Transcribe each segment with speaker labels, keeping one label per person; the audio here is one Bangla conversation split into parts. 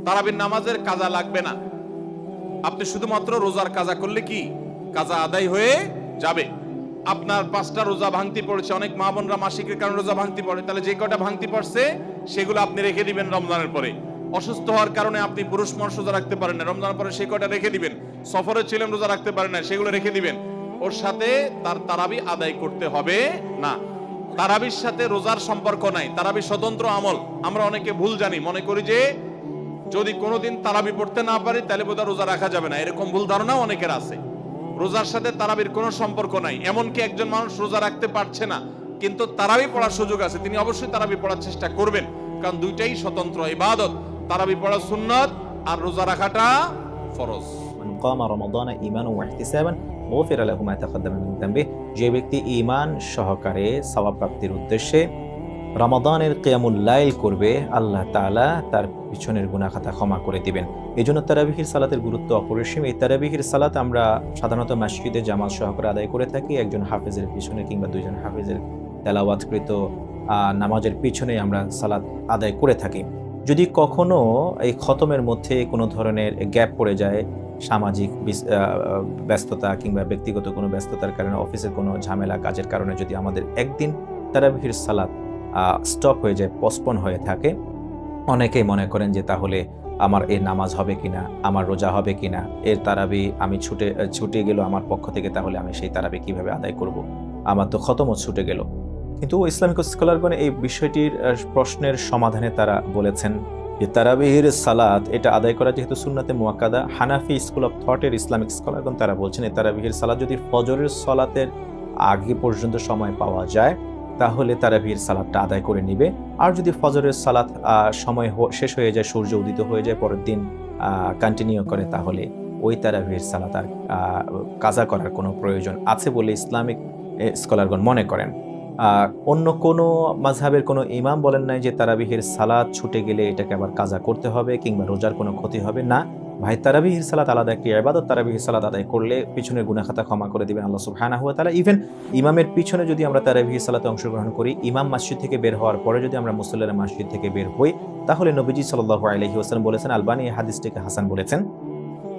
Speaker 1: তারাবির নামাজের কাজা লাগবে না। আপনি শুধুমাত্র রোজার কাজা করলে কি কাজা আদায় হয়ে যাবে। আপনার 5টা রোজা ভাঙতি পড়েছে, অনেক মা বোনরা মাসিকের কারণে রোজা ভাঙতি পড়ে, তাহলে যে কটা ভাঙতি পড়ছে সেগুলো আপনি রেখে দিবেন রমজানের পরে। অসুস্থ হওয়ার কারণে আপনি পুরুষ মানুষ রোজা রাখতে পারেন না, রমজানের পরে সেই কটা রেখে দিবেন। সফরে ছিলেন রোজা রাখতে পারেন না, সেগুলো রেখে দিবেন। ওর সাথে তার তারাবি আদায় করতে হবে না। তারাবির সাথে রোজার সম্পর্ক নাই, তারাবি স্বতন্ত্র আমল। আমরা অনেকে ভুল জানি, মনে করি যে যদি কোনোদিন তারাবি পড়তে না পারি তাহলে বোধহয় রোজা রাখা যাবে না, এরকম ভুল ধারণা অনেকের আছে। রোজার সাথে তারাবির কোনো সম্পর্ক নাই। এমনকি একজন মানুষ রোজা রাখতে পারছে না কিন্তু তারাবি পড়ার সুযোগ আছে, তিনি অবশ্যই তারাবি পড়ার চেষ্টা করবেন, কারণ দুইটাই স্বতন্ত্র ইবাদত। তারাবি পড়া সুন্নাত আর রোজা রাখাটা ফরজ।
Speaker 2: মান কামা রমাদান ঈমানান ওয়া ইহতিসাবান গুফিরা লাহু মা তাকাদ্দামা মিন যামবিহি, যে ব্যক্তি ঈমান সহকারে সওয়াব প্রাপ্তির উদ্দেশ্যে রমাদানের কিয়ামুল লাইল করবে, আল্লাহ তাআলা তার পিছনের গুনাহ খাতা ক্ষমা করে দিবেন। এজন্য তারাবিহির সালাতের গুরুত্ব অপরিসীম। এই তারাবিহির সালাত আমরা সাধারণত মসজিদে জামাত সহকারে আদায় করে থাকি, একজন হাফেজের পিছনে কিংবা দুইজন হাফেজের তেলাওয়াতকৃত নামাজের পিছনে আমরা সালাত আদায় করে থাকি। যদি কখনো এই খতমের মধ্যে কোনো ধরনের গ্যাপ পড়ে যায়, সামাজিক ব্যস্ততা কিংবা ব্যক্তিগত কোনো ব্যস্ততার কারণে, অফিসের কোনো ঝামেলা কাজের কারণে যদি আমাদের একদিন তারাবিহির সালাত স্টপ হয়ে যায়, পোস্টপোন হয়ে থাকে, অনেকেই মনে করেন যে তাহলে আমার এর নামাজ হবে কিনা, আমার রোজা হবে কিনা, এর তারাবি আমি ছুটে গেল আমার পক্ষ থেকে, তাহলে আমি সেই তারাবি কিভাবে আদায় করব, আমার তো খতমও ছুটে গেল। কিন্তু ইসলামিক স্কলারগণ এই বিষয়টির প্রশ্নের সমাধানে তারা বলেছেন যে তারাবিহির সালাত এটা আদায় করা যেহেতু সুন্নাতে মুআক্কাদা, হানাফি স্কুল অফ থটের ইসলামিক স্কলারগণ তারা বলছেন এই তারাবিহির সালাত যদি ফজরের সালাতের আগে পর্যন্ত সময় পাওয়া যায় তাহলে তারাবিহির সালাতটা আদায় করে নিবে। আর যদি ফজরের সালাত সময় শেষ হয়ে যায়, সূর্য উদিত হয়ে যায়, পরের দিন কন্টিনিউ করে, তাহলে ওই তারাবিহির সালাত আর কাজা করার কোনো প্রয়োজন আছে বলে ইসলামিক স্কলারগণ মনে করেন। অন্য কোনো মাযহাবের কোনো ইমাম বলেন নাই যে তারাবিহির সালাত ছুটে গেলে এটাকে আবার কাজা করতে হবে কিংবা রোজার কোনো ক্ষতি হবে না। ভাই, তারাবিহির সালাত আলাদা একটি ইবাদত, তারাবিহির সালাত আদায় করলে পিছনের গুনাহ খাতা ক্ষমা করে দিবেন আল্লাহ সুবহানাহু ওয়া তাআলা। ইভেন ইমামের পিছনে যদি আমরা তারাবিহির সালাতে অংশগ্রহণ করি, ইমাম মসজিদ থেকে বের হওয়ার পরে যদি আমরা মুসল্লিরা মসজিদ থেকে বের হই, তাহলে নবীজি সাল্লাল্লাহু আলাইহি ওয়াসাল্লাম বলেছেন, আলবানী এই হাদিসটিকে হাসান বলেছেন,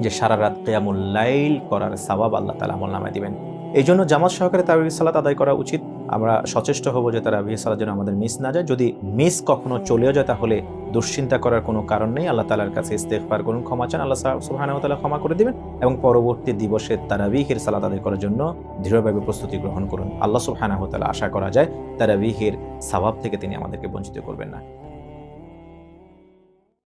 Speaker 2: যে সারা রাত কিয়ামুল লাইল করার সওয়াব আল্লাহ তাআলা আমলনামায় দিবেন। এই জন্য জামাত সহকারে তারাবিহির সালাত আদায় করা উচিত। আমরা সচেষ্ট হব যে তারাবিহির সালাত যেন আমাদের মিস না যায়। যদি মিস কখনো চলেও যায় তাহলে দুশ্চিন্তা করার কোনো কারণ নেই, আল্লাহ তাআলার কাছে ইস্তেগফার করুন, ক্ষমা চান, আল্লাহ সুবহানাহু ওয়া তাআলা ক্ষমা করে দিবেন এবং পরবর্তী দিবসে তারাবিহির সালাত আদায় করার জন্য দৃঢ়ভাবে প্রস্তুতি গ্রহণ করুন। আল্লাহ সুবহানাহু ওয়া তাআলা আশা করা যায় তারাবিহির সওয়াব থেকে তিনি আমাদেরকে বঞ্চিত করবেন না।